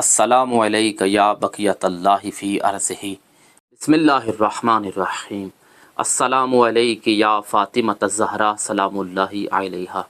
السلام علیکم یا بقیت اللہ فی ارضہ، بسم اللہ الرحمن الرحیم۔ السلام علیکم یا فاطمہ الزہرا سلام اللہ علیہا۔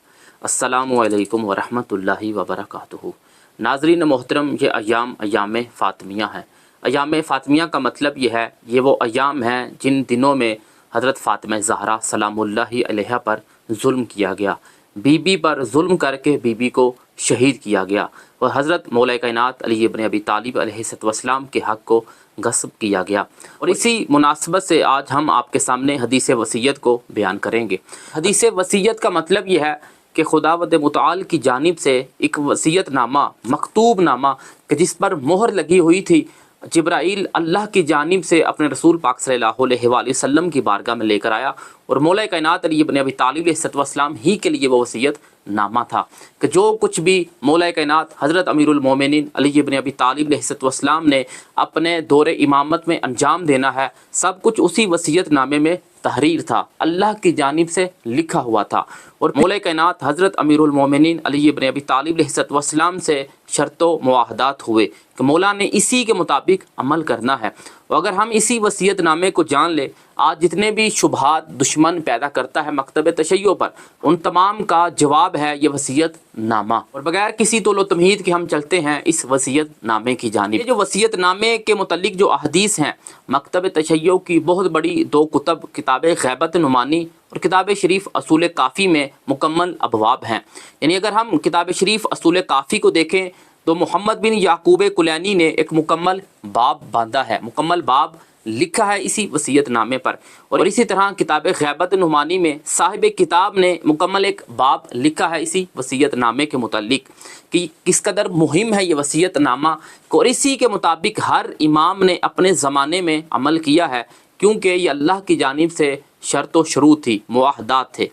السلام علیکم ورحمۃ اللہ وبرکاتہ۔ ناظرین محترم، یہ ایام فاطمیہ ہیں۔ ایام فاطمیہ کا مطلب یہ ہے، یہ وہ ایام ہیں جن دنوں میں حضرت فاطمہ زہرا سلام اللہ علیہا پر ظلم کیا گیا، بی بی پر ظلم کر کے بی بی کو شہید کیا گیا، اور حضرت مولا کائنات علی ابن ابی طالب علیہ السلام کے حق کو غصب کیا گیا۔ اور اسی مناسبت سے آج ہم آپ کے سامنے حدیث وصیت کو بیان کریں گے۔ حدیث وصیت کا مطلب یہ ہے کہ خداوند متعال کی جانب سے ایک وصیت نامہ، مکتوب نامہ کہ جس پر مہر لگی ہوئی تھی، جبرائیل اللہ کی جانب سے اپنے رسول پاک صلی اللہ علیہ وآلہ وسلم کی بارگاہ میں لے کر آیا، اور مولا کائنات علی ابن ابی طالب علیہ السلام ہی کے لیے وہ وصیت نامہ تھا کہ جو کچھ بھی مولا کائنات حضرت امیر المومنین علی ابن ابی طالب علیہ السلام نے اپنے دور امامت میں انجام دینا ہے، سب کچھ اسی وصیت نامے میں تحریر تھا، اللہ کی جانب سے لکھا ہوا تھا۔ اور مولا کائنات حضرت امیر المومنین علی ابن ابی طالب علیہ السلام سے شرط و معاہدات ہوئے کہ مولا نے اسی کے مطابق عمل کرنا ہے۔ اور اگر ہم اسی وصیت نامے کو جان لیں، آج جتنے بھی شبہات دشمن پیدا کرتا ہے مکتب تشیع پر، ان تمام کا جواب ہے یہ وصیت نامہ۔ اور بغیر کسی طول و تمہید کے ہم چلتے ہیں اس وصیت نامے کی جانب۔ یہ جو وصیت نامے کے متعلق جو احادیث ہیں، مکتب تشیع کی بہت بڑی دو کتب، کتاب غیبت نمانی اور کتاب شریف اصول کافی میں مکمل ابواب ہیں۔ یعنی اگر ہم کتاب شریف اصول کافی کو دیکھیں تو محمد بن یعقوب کلینی نے ایک مکمل باب باندھا ہے، مکمل باب لکھا ہے اسی وصیت نامے پر۔ اور اسی طرح کتاب غیبت نمانی میں صاحب کتاب نے مکمل ایک باب لکھا ہے اسی وصیت نامے کے متعلق کہ کس قدر مہم ہے یہ وصیت نامہ، اور اسی کے مطابق ہر امام نے اپنے زمانے میں عمل کیا ہے، کیونکہ یہ اللہ کی جانب سے شرط و شروط تھی، معاہدات تھے۔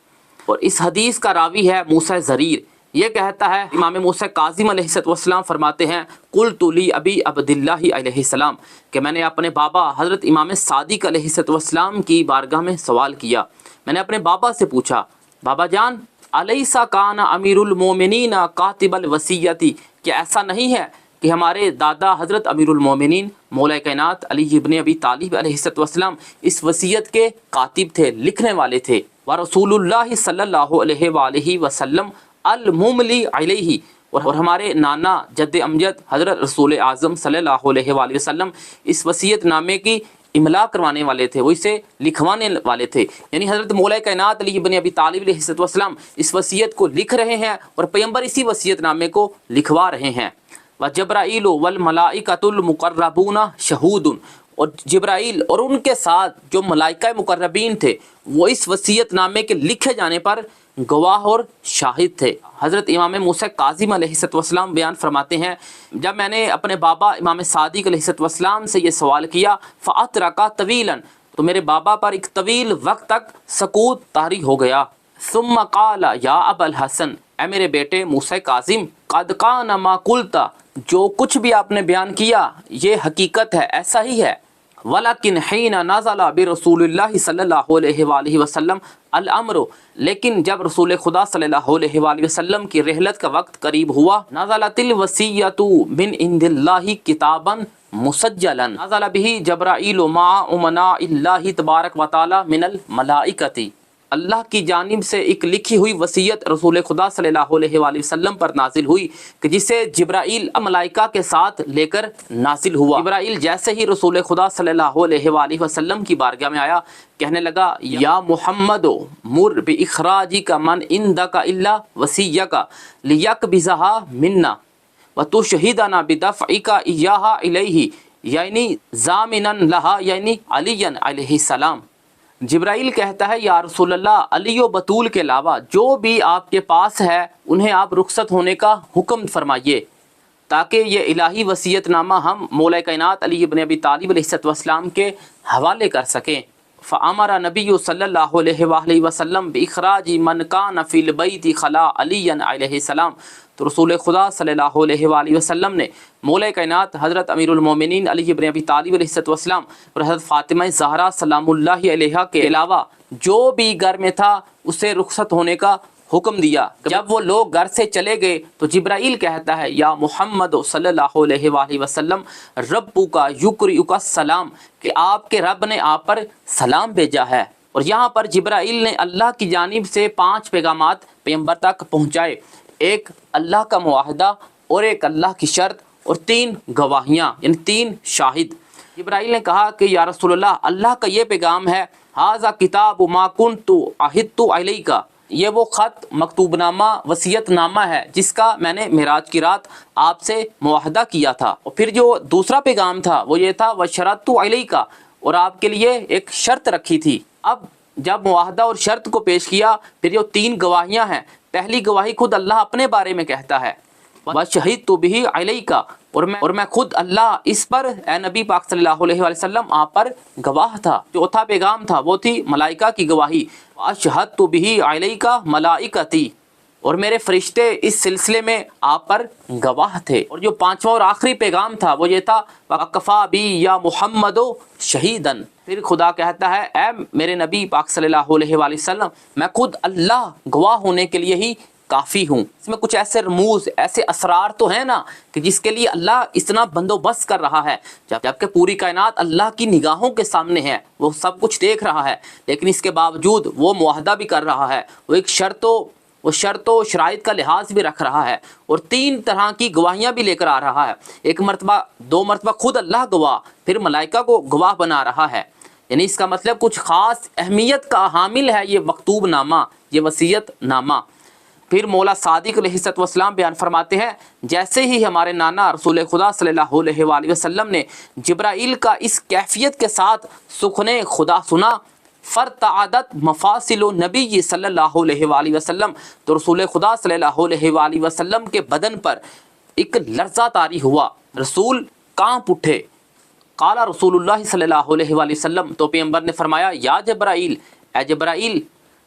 اور اس حدیث کا راوی ہے موسیٰ زریر۔ یہ کہتا ہے، امام موسیٰ کاظم علیہ السلام فرماتے ہیں، قلت لی ابی عبداللہ علیہ السلام، کہ میں نے اپنے بابا حضرت امام صادق علیہ السلام کی بارگاہ میں سوال کیا۔ میں نے اپنے بابا سے پوچھا، بابا جان، الیسا کان امیر المومنین کاتب الوصیتی، کہ ایسا نہیں ہے کہ ہمارے دادا حضرت امیر المومنین مولا کائنات علی ابن ابی طالب علیہ السلام اس وصیت کے کاتب تھے، لکھنے والے تھے، ورسول اللہ صلی اللہ علیہ وآلہ وسلم المملی علیہ، اور ہمارے نانا جد امجد حضرت رسول اعظم صلی اللہ علیہ وآلہ وسلم اس وصیت نامے کی املا کروانے والے تھے، وہ اسے لکھوانے والے تھے۔ یعنی حضرت مولا کائنات علی ابن ابی طالب علیہ السلام اس وصیت کو لکھ رہے ہیں اور پیغمبر اسی وصیت نامے کو لکھوا رہے ہیں۔ وجبرائیل والملائکۃ المقربون شہود، اور جبرائیل اور ان کے ساتھ جو ملائکہ مقربین تھے وہ اس وصیت نامے کے لکھے جانے پر گواہ اور شاہد تھے۔ حضرت امام موسیٰ کاظم علیہ السلام بیان فرماتے ہیں، جب میں نے اپنے بابا امام صادق علیہ السلام سے یہ سوال کیا، فَأَتْرَكَ طَوِيلًا، تو میرے بابا پر ایک طویل وقت تک سکوت طاری ہو گیا۔ ثم قال یا ابا الحسن، اے میرے بیٹے موسیٰ کاظم، قد کان ما قلت، جو کچھ بھی آپ نے بیان کیا یہ حقیقت ہے، ایسا ہی ہے۔ ولیکن حین نزل برسول اللہ صلی اللہ علیہ وآلہ وسلم الامر، لیکن جب رسول خدا صلی اللہ علیہ وآلہ وسلم کی رحلت کا وقت قریب ہوا، نزلت الوصیۃ من عند اللہ کتابا مسجلا نزل به جبرائیل مع امناء اللہ تبارک و تعالی من الملائکۃ، اللہ کی جانب سے ایک لکھی ہوئی وصیت رسول خدا صلی اللہ علیہ وآلہ وسلم پر نازل ہوئی کہ جسے جبرائیل ملائکہ کے ساتھ لے کر نازل ہوا۔ جبرائیل جیسے ہی رسول خدا صلی اللہ علیہ وآلہ وسلم کی بارگاہ میں آیا، کہنے لگا، یا محمد مر باخراجک من عندک الا وصیک لیقبضها منا وتشہدنا بدفعک ایاہا الیہ، یعنی ضامنا لها، یعنی علی علیہ السلام۔ جبرائیل کہتا ہے، یا رسول اللہ، علی و بطول کے علاوہ جو بھی آپ کے پاس ہے انہیں آپ رخصت ہونے کا حکم فرمائیے، تاکہ یہ الہی وصیت نامہ ہم مولا کائنات علی ابن ابی طالب علیہ السلام کے حوالے کر سکیں۔ فامر نبی صلی اللہ علیہ وآلہ وسلم باخراج من کان فی البیت خلا علی علیہ السلام، تو رسول خدا صلی اللہ علیہ وآلہ وسلم نے مولا کائنات حضرت امیر المومنین علی ابن ابی طالب علیہ السلام اور حضرت فاطمہ زہرا سلام اللہ علیہا کے علاوہ جو بھی گھر میں تھا اسے رخصت ہونے کا حکم دیا۔ جب وہ لوگ گھر سے چلے گئے تو جبرائیل کہتا ہے یا محمد صلی اللہ علیہ وآلہ وسلم ربو کا یقرئ کا السلام، کہ آپ کے رب نے آپ پر سلام بھیجا ہے۔ اور یہاں پر جبرائیل نے اللہ کی جانب سے 5 پیغامات پیغمبر تک پہنچائے، ایک اللہ کا معاہدہ اور ایک اللہ کی شرط اور 3 گواہیاں یعنی 3 شاہد۔ جبرائیل نے کہا کہ یا رسول اللہ کا یہ پیغام ہے، ھذا کتاب ما کنت عہدت الیک، یہ وہ خط مکتوب نامہ وصیت نامہ ہے جس کا میں نے معراج کی رات آپ سے معاہدہ کیا تھا۔ اور پھر جو دوسرا پیغام تھا وہ یہ تھا وشرطت علیک، اور آپ کے لیے ایک شرط رکھی تھی۔ اب جب معاہدہ اور شرط کو پیش کیا، پھر جو 3 گواہیاں ہیں، پہلی گواہی خود اللہ اپنے بارے میں کہتا ہے وَشَهِدْتُ بِهِ عَلَيْكَ، اور میں خود اللہ اس پر اے نبی پاک صلی اللہ علیہ وسلم آپ پر گواہ تھا۔ چوتھا پیغام تھا وہ تھی ملائکہ کی گواہی، وَأَشْهَدْتُ بِهِ عَلَيْكَ مَلَائِكَتِي، اور میرے فرشتے اس سلسلے میں آپ پر گواہ تھے۔ اور جو 5واں اور آخری پیغام تھا وہ یہ تھا وَكَفَى بِي يَا مُحَمَّدُ شَهِيدًا، پھر خدا کہتا ہے اے میرے نبی پاک صلی اللہ علیہ وآلہ وسلم میں خود اللہ گواہ ہونے کے لیے ہی کافی ہوں۔ اس میں کچھ ایسے رموز، ایسے اسرار تو ہیں نا کہ جس کے لیے اللہ اتنا بندوبست کر رہا ہے، جبکہ پوری کائنات اللہ کی نگاہوں کے سامنے ہے، وہ سب کچھ دیکھ رہا ہے، لیکن اس کے باوجود وہ معاہدہ بھی کر رہا ہے، وہ ایک شرط و شرائط کا لحاظ بھی رکھ رہا ہے، اور 3 طرح کی گواہیاں بھی لے کر آ رہا ہے۔ ایک مرتبہ 2 مرتبہ خود اللہ گواہ، پھر ملائکہ کو گواہ بنا رہا ہے، یعنی اس کا مطلب کچھ خاص اہمیت کا حامل ہے یہ مکتوب نامہ، یہ وصیت نامہ۔ پھر مولا صادق علیہ السلام بیان فرماتے ہیں جیسے ہی ہمارے نانا رسول خدا صلی اللہ علیہ وآلہ وسلم نے جبرائیل کا اس کیفیت کے ساتھ سخن خدا سنا، فرتعدت مفاصل نبی صلی اللہ علیہ وآلہ وسلم، تو رسول خدا صلی اللہ علیہ وآلہ وسلم کے بدن پر ایک لرزہ طاری ہوا، رسول کانپ اٹھے۔ قال رسول اللہ صلی اللہ علیہ وآلہ وسلم، تو پیغمبر نے فرمایا یا جبرائیل، اے جبرائیل،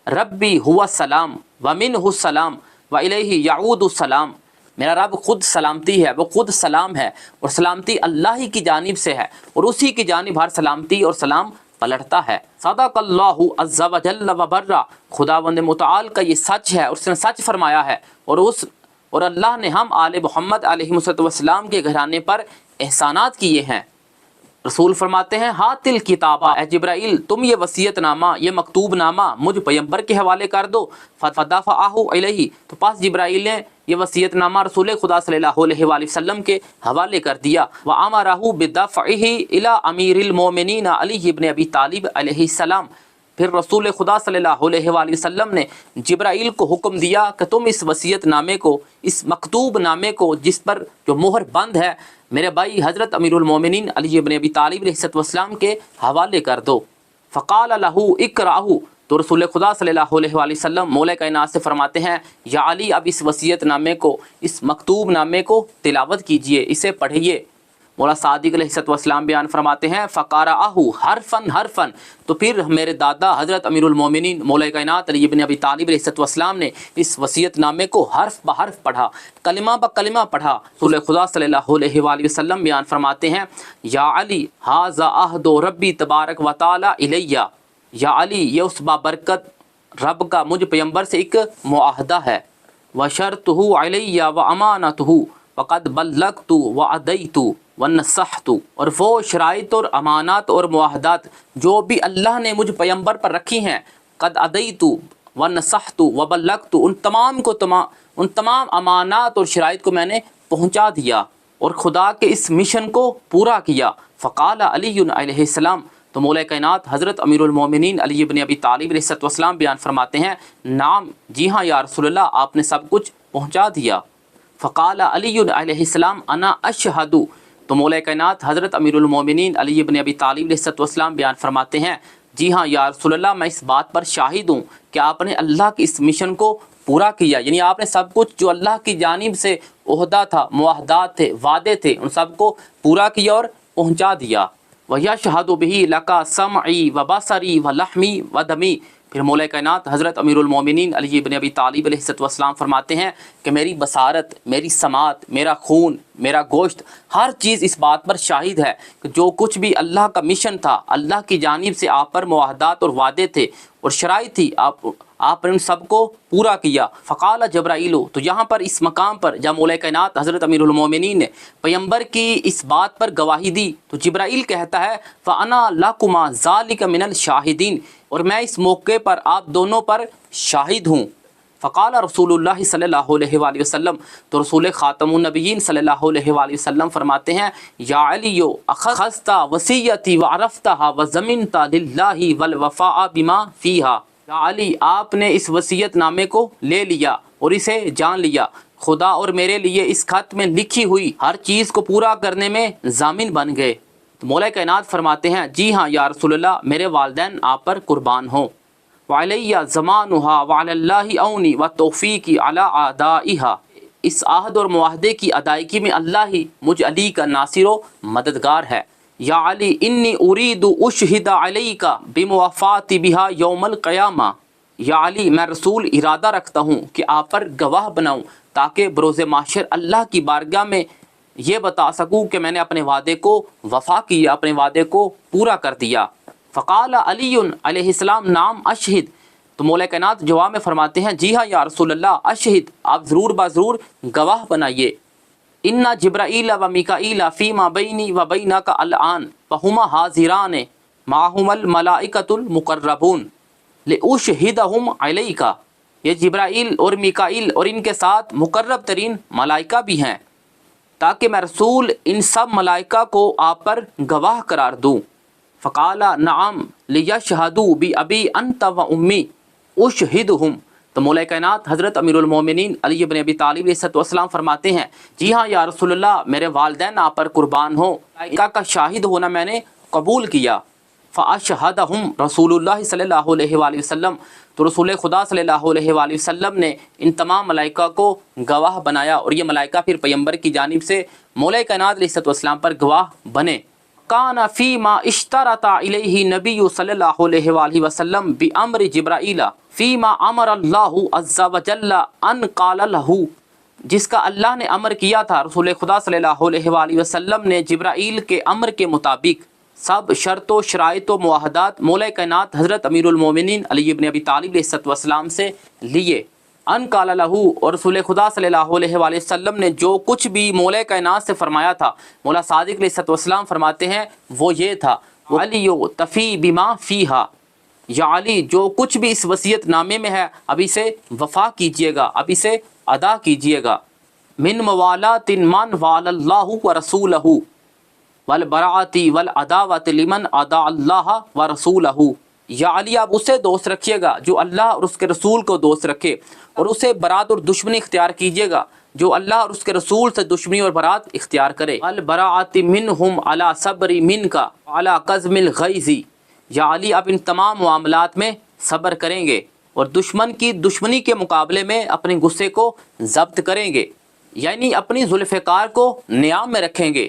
ربی ہوا السلام ومنہ السلام والیہ یعود السلام، میرا رب خود سلامتی ہے، وہ خود سلام ہے، اور سلامتی اللہ ہی کی جانب سے ہے، اور اسی کی جانب ہر سلامتی اور سلام پلٹتا ہے۔ صدق اللہ عز و جل و برا، خداوند متعال کا یہ سچ ہے اور اس نے سچ فرمایا ہے، اور اللہ نے ہم آل محمد علیہ السلام کے گھرانے پر احسانات کیے ہیں۔ رسول فرماتے ہیں ہاتل کتابہ، اے جبرائیل تم یہ وصیت نامہ، یہ مکتوب نامہ مجھ پیغمبر کے حوالے کر دو۔ فدفعہ الیہ، تو پاس جبرائیل نے یہ وصیت نامہ رسول خدا صلی اللہ علیہ وآلہ وسلم کے حوالے کر دیا۔ وامرہ بدفعہ الی امیر المومنین علی بن ابی طالب علیہ السلام، پھر رسول خدا صلی اللہ علیہ وآلہ وسلم نے جبرائیل کو حکم دیا کہ تم اس وصیت نامے کو، اس مکتوب نامے کو جس پر جو مہر بند ہے، میرے بھائی حضرت امیر المومنین علی بن ابی طالب علیہ السلام کے حوالے کر دو۔ فقال لہ اقرأہ، تو رسول خدا صلی اللہ علیہ وآلہ وسلم مولا کائنات سے فرماتے ہیں یا علی اب اس وصیت نامے کو، اس مکتوب نامے کو تلاوت کیجئے، اسے پڑھیے۔ مولا صادق علیہ السلام بیان فرماتے ہیں فقرأہ حرفاً حرفاً، تو پھر میرے دادا حضرت امیر المومنین مولا کائنات علی بن ابی طالب علیہ السلام نے اس وصیت نامے کو حرف بحرف پڑھا، کلمہ بکلمہ پڑھا۔ رسول خدا صلی اللہ علیہ وآلہ وسلم بیان فرماتے ہیں یا علی ھذا عہد ربی تبارک و تعالی الیہ، یا علی یہ اس بابرکت رب کا مجھ پیغمبر سے ایک معاہدہ ہے، وشرطہ علیہ وامانتہ وقد بلغت وادیت ونصحت، اور وہ شرائط اور امانات اور معاہدات جو بھی اللہ نے مجھ پیغمبر پر رکھی ہیں، قد ادیت ونصحت وبلغت، ان تمام امانات اور شرائط کو میں نے پہنچا دیا اور خدا کے اس مشن کو پورا کیا۔ فقال علی علیہ السلام، تو مولا کائنات حضرت امیر المومنین علی بن ابی طالب علیہ السلام بیان فرماتے ہیں نعم جی ہاں یا رسول اللہ، آپ نے سب کچھ پہنچا دیا۔ فقال علی علیہ السلام انا اشہد، تو مولا کائنات حضرت امیر المومنین علی بن ابی طالب علیہ السلام بیان فرماتے ہیں جی ہاں یا رسول اللہ، میں اس بات پر شاہد ہوں کہ آپ نے اللہ کے اس مشن کو پورا کیا، یعنی آپ نے سب کچھ جو اللہ کی جانب سے عہدہ تھا، معاہدات تھے، وعدے تھے، ان سب کو پورا کیا اور پہنچا دیا۔ وَيَشْهَدُ بِهِ لَكَ سَمْعِي وَبَصَرِي وَلَحْمِي وَدَمِي، پھر مولا کائنات حضرت امیر المومنین علی بن ابی طالب علیہ السلام فرماتے ہیں کہ میری بصارت، میری سماعت، میرا خون، میرا گوشت، ہر چیز اس بات پر شاہد ہے کہ جو کچھ بھی اللہ کا مشن تھا، اللہ کی جانب سے آپ پر معاہدات اور وعدے تھے اور شرائط تھی، آپ نے ان سب کو پورا کیا۔ فقال جبرائیل، تو یہاں پر اس مقام پر جب مولا کائنات حضرت امیر المومنین نے پیغمبر کی اس بات پر گواہی دی تو جبرائیل کہتا ہے فَأَنَا لَكُمَا ذَلِكَ مِنَ الشَّاهِدِينَ، اور میں اس موقع پر آپ دونوں پر شاہد ہوں۔ فقال رسول اللہ صلی اللہ علیہ وآلہ وسلم، تو رسول خاتم النبیین صلی اللہ علیہ وآلہ وسلم فرماتے ہیں یا علی اخذت وصیتی وعرفتها وضمنت للہ والوفاء بما فیہا، یا علی آپ نے اس وصیت نامے کو لے لیا اور اسے جان لیا، خدا اور میرے لیے اس خط میں لکھی ہوئی ہر چیز کو پورا کرنے میں ضامن بن گئے۔ تو مولا کائنات فرماتے ہیں جی ہاں یا رسول اللہ، میرے والدین آپ پر قربان ہوں۔ وعلیہ زمانها وعلی اللہ اونی و توفیقی علی اعدائها، اس عہد اور معاہدے کی ادائیگی میں اللہ ہی مجھ علی کا ناصر و مددگار ہے۔ یا علی انی ارید اشہد علیک بموافاتی بہا یوم القیامہ، یا علی میں رسول ارادہ رکھتا ہوں کہ آپ پر گواہ بناؤں تاکہ بروز محشر اللہ کی بارگاہ میں یہ بتا سکوں کہ میں نے اپنے وعدے کو وفا کیا، اپنے وعدے کو پورا کر دیا۔ فقال علی علیہ السلام نعم اشہد، تو مولا کائنات جواب میں فرماتے ہیں جی ہاں یا رسول اللہ، اشہد آپ ضرور بضرور گواہ بنائیے۔ ان جبرائیل و میکائیل فیما بینی و بینک الآن فہما حاضران معہم الملائکۃ المقربون لاشہدہم علیک، یہ جبرائیل اور میکائیل اور ان کے ساتھ مقرب ترین ملائکہ بھی ہیں تاکہ میں رسول ان سب ملائکہ کو آپ پر گواہ قرار دوں۔ فقال نعم لیشہدوا بأبی انت و امی اشہدہم، تو مولا کائنات حضرت امیر المومنین علی بن ابی طالب علیہ السلام فرماتے ہیں جی ہاں یا رسول اللہ، میرے والدین آپ پر قربان ہوں، ملائکہ کا شاہد ہونا میں نے قبول کیا۔ فاشہدہم رسول اللہ صلی اللہ علیہ وآلہ وسلم، تو رسول خدا صلی اللہ علیہ وآلہ وسلم نے ان تمام ملائکہ کو گواہ بنایا اور یہ ملائکہ پھر پیغمبر کی جانب سے مولا کائنات علیہ السلام پر گواہ بنے۔ کان فیما اشترط الیہ نبی صلی اللہ علیہ وآلہ وسلم بامر جبرائیل فیما امر اللہ عز وجل ان قال لہ، جس کا اللہ نے امر کیا تھا رسول خدا صلی اللہ علیہ وآلہ وسلم نے جبرائیل کے امر کے مطابق سب شرط و شرائط و معاہدات مولا کائنات حضرت امیر المومنین علی بن ابی طالب علیہ السلام سے لیے۔ ان قال لہ، اور رسول خدا صلی اللہ علیہ وآلہ وسلم نے جو کچھ بھی مولا کائنات سے فرمایا تھا، مولا صادق علیہ السلام فرماتے ہیں وہ یہ تھا علی تفی بما فیہا، یا علی جو کچھ بھی اس وصیت نامے میں ہے اب اسے وفا کیجئے گا، اب اسے ادا کیجئے گا۔ من موالات من وال اللہ و رسولہ والبراءۃ والعداوۃ لمن اطاع اللہ و رسولہ، یا علی آپ اسے دوست رکھیے گا جو اللہ اور اس کے رسول کو دوست رکھے، اور اسے برات اور دشمنی اختیار کیجیے گا جو اللہ اور اس کے رسول سے دشمنی اور برات اختیار کرے۔ البراءۃ منہم علی صبر منک علی کظم الغیظ، یا علی آپ ان تمام معاملات میں صبر کریں گے اور دشمن کی دشمنی کے مقابلے میں اپنے غصے کو ضبط کریں گے، یعنی اپنی ذوالفقار کو نیام میں رکھیں گے۔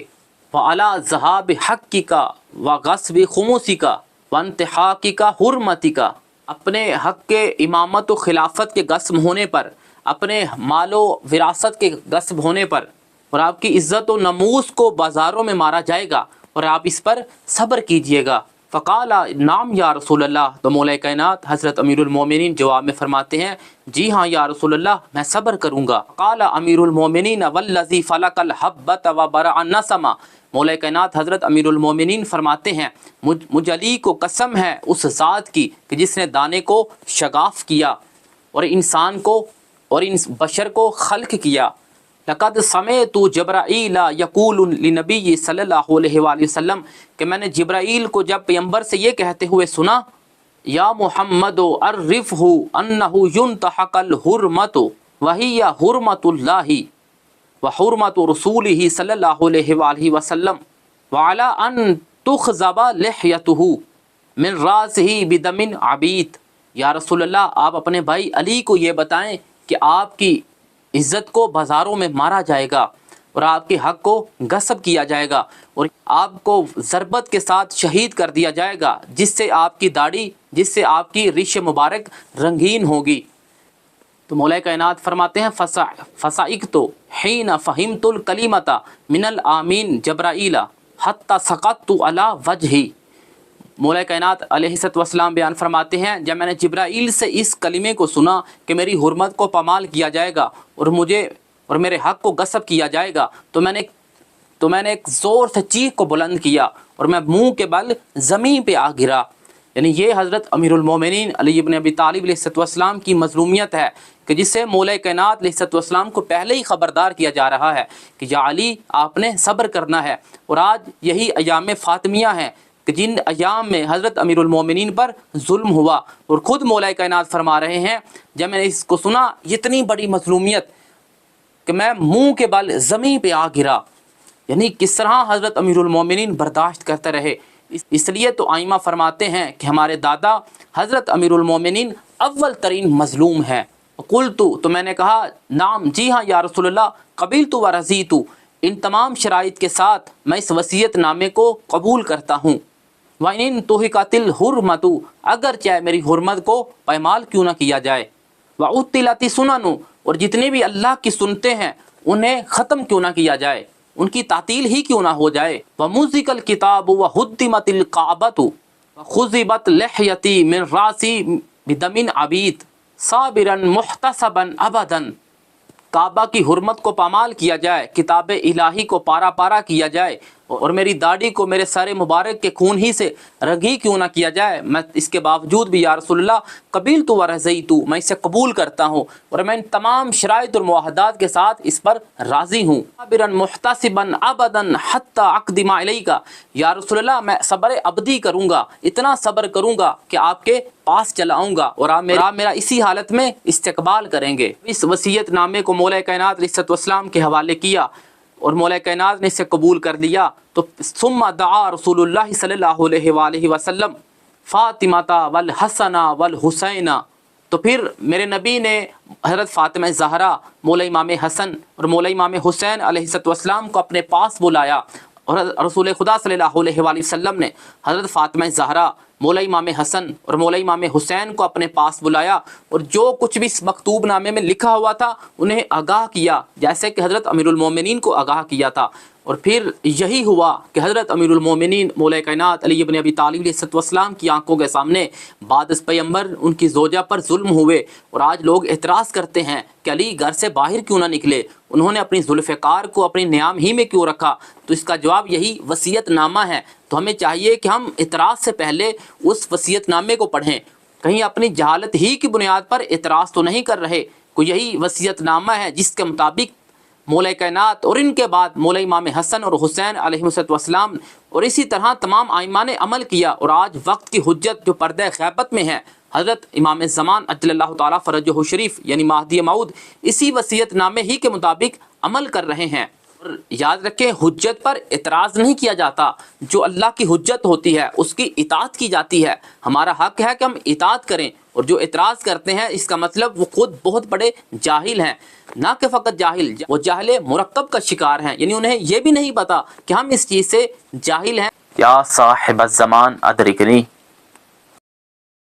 وَعَلَىٰ ذَهَابِ حَقِّكَ وَغَصْبِ خُمُسِكَ وَانْتِحَاقِكَ حُرْمَتِكَ، اپنے حق کے امامت و خلافت کے غصب ہونے پر، اپنے مال و وراثت کے غصب ہونے پر، اور آپ کی عزت و نموز کو بازاروں میں مارا جائے گا اور آپ اس پر صبر کیجئے گا۔ فقال نعم یا رسول اللہ، تو مولا کائنات حضرت امیر المومنین جواب میں فرماتے ہیں جی ہاں یا رسول اللہ میں صبر کروں گا۔ قال امیر المومنین والذی فلق الحبۃ وبرأ النسمہ، مولا کائنات حضرت امیر المومنین فرماتے ہیں مجھ علی کو قسم ہے اس ذات کی کہ جس نے دانے کو شگاف کیا اور انسان کو اور ان بشر کو خلق کیا۔ لقد سمعت جبرائیل یقول لنبی صلی اللہ علیہ وآلہ وسلم، کہ میں نے جبرائیل کو جب پیغمبر سے یہ کہتے ہوئے سنا یا محمد عرفہ انہ ینتحق الحرمت وہی حرمت اللہ وحرمت رسولہ صلی اللہ علیہ وآلہ وسلم وعلی ان تخضب لحیتہ من راسہ بدم عبید، یا رسول اللہ آپ اپنے بھائی علی کو یہ بتائیں کہ آپ کی عزت کو بازاروں میں مارا جائے گا اور آپ کے حق کو غصب کیا جائے گا اور آپ کو ضربت کے ساتھ شہید کر دیا جائے گا، جس سے آپ کی داڑھی، جس سے آپ کی ریش مبارک رنگین ہوگی۔ تو مولا کائنات فرماتے ہیں فَصَعِقْتُ حِينَ فَهِمْتُ الْكَلِمَةَ مِنَ الْآمِينَ جبرائیل حَتَّى سَقَطْتُ عَلَى وَجْهِي، مولا کائنات علیہ الصلوۃ والسلام بیان فرماتے ہیں جب میں نے جبرائیل سے اس کلمے کو سنا کہ میری حرمت کو پامال کیا جائے گا اور مجھے اور میرے حق کو غصب کیا جائے گا تو میں نے ایک زور سے چیخ کو بلند کیا اور میں منہ کے بل زمین پہ آ گرا۔ یعنی یہ حضرت امیر المومنین علی ابن ابی طالب علیہ الصلوۃ والسلام کی مظلومیت ہے کہ جس سے مولا کائنات علیہ الصلوۃ والسلام کو پہلے ہی خبردار کیا جا رہا ہے کہ یا علی آپ نے صبر کرنا ہے۔ اور آج یہی ایام فاطمیہ ہیں کہ جن ایام میں حضرت امیر المومنین پر ظلم ہوا، اور خود مولا کائنات فرما رہے ہیں جب میں نے اس کو سنا اتنی بڑی مظلومیت کہ میں منہ کے بل زمین پہ آ گرا۔ یعنی کس طرح حضرت امیر المومنین برداشت کرتے رہے۔ اس لیے تو آئمہ فرماتے ہیں کہ ہمارے دادا حضرت امیر المومنین اول ترین مظلوم ہے۔ قلت تو میں نے کہا نعم جی ہاں یا رسول اللہ، قبلت و رضیت، ان تمام شرائط کے ساتھ میں اس وصیت نامے کو قبول کرتا ہوں۔ وَإِنْ انْتُهِكَتِ الْحُرْمَةُ، اگر چاہے میری حرمت کو پائمال کیوں نہ کیا جائے، وَعُطِّلَتِ السُّنَنُ، اور جتنے بھی اللہ کی سنتیں ہیں انہیں ختم کیوں نہ کیا جائے، ان کی تعطیل ہی کیوں نہ ہو جائے، وَمُزِّقَ الْكِتَابُ وَهُدِّمَتِ الْكَعْبَةُ وَخُذِبَتْ لِحْيَتِي مِنْ رَاسِي بِدَمٍ عَبِيدٍ صابراً محتسباً ابداً، کعبہ کی حرمت کو پامال کیا جائے، کتاب الہی کو پارا پارا کیا جائے، اور میری داڑھی کو میرے سر مبارک کے خون ہی سے رنگی کیوں نہ کیا جائے، میں اس کے باوجود بھی یا رسول اللہ قبلت و رضیت، میں اسے قبول کرتا ہوں اور میں ان تمام شرائط اور معاہدات کے ساتھ اس پر راضی ہوں۔ صابرا محتسبا ابدا حتی اقدم الیک، یا رسول اللہ میں صبر ابدی کروں گا، اتنا صبر کروں گا کہ آپ کے پاس چلا آؤں گا اور آپ میرا اسی حالت میں استقبال کریں گے۔ اس وصیت نامے کو مولا کائنات علیہ الصلوۃ والسلام کے حوالے کیا اور مولا کائنات نے اسے قبول کر لیا۔ تو ثم دعا رسول اللہ صلی اللہ علیہ وآلہ وسلم فاطمہ والحسن والحسین، تو پھر میرے نبی نے حضرت فاطمہ زہرا، مولا امام حسن اور مولا امام حسین علیہ الصلوۃ والسلام کو اپنے پاس بلایا، اور رسول خدا صلی اللہ علیہ وآلہ وسلم نے حضرت فاطمہ زہرا، مولا امام حسن اور مولا امام حسین کو اپنے پاس بلایا اور جو کچھ بھی اس مکتوب نامے میں لکھا ہوا تھا انہیں آگاہ کیا، جیسے کہ حضرت امیر المومنین کو آگاہ کیا تھا۔ اور پھر یہی ہوا کہ حضرت امیر المومنین مولا کائنات علی ابن ابی طالب علیہ الصلوۃ والسلام کی آنکھوں کے سامنے بعد از پیغمبر ان کی زوجہ پر ظلم ہوئے، اور آج لوگ اعتراض کرتے ہیں کہ علی گھر سے باہر کیوں نہ نکلے، انہوں نے اپنی ذوالفقار کو اپنی نیام ہی میں کیوں رکھا، تو اس کا جواب یہی وصیت نامہ ہے۔ تو ہمیں چاہیے کہ ہم اعتراض سے پہلے اس وصیت نامے کو پڑھیں، کہیں اپنی جہالت ہی کی بنیاد پر اعتراض تو نہیں کر رہے، کوئی یہی وصیت نامہ ہے جس کے مطابق مولا کائنات اور ان کے بعد مولا امام حسن اور حسین علیہ السلام اور اسی طرح تمام ائمہ نے عمل کیا، اور آج وقت کی حجت جو پردہ غیبت میں ہے حضرت امام زمان اجل اللہ تعالیٰ فرجہ شریف یعنی مہدی موعود اسی وصیت نامے ہی کے مطابق عمل کر رہے ہیں۔ اور یاد رکھیں حجت پر اعتراض نہیں کیا جاتا، جو اللہ کی حجت ہوتی ہے اس کی اطاعت کی جاتی ہے، ہمارا حق ہے کہ ہم اطاعت کریں، اور جو اعتراض کرتے ہیں اس کا مطلب وہ خود بہت بڑے جاہل ہیں، نہ کہ فقط جاہل، وہ جاہل مرکب کا شکار ہیں، یعنی انہیں یہ بھی نہیں پتا کہ ہم اس چیز سے جاہل ہیں۔ یا صاحب الزمان ادرکنی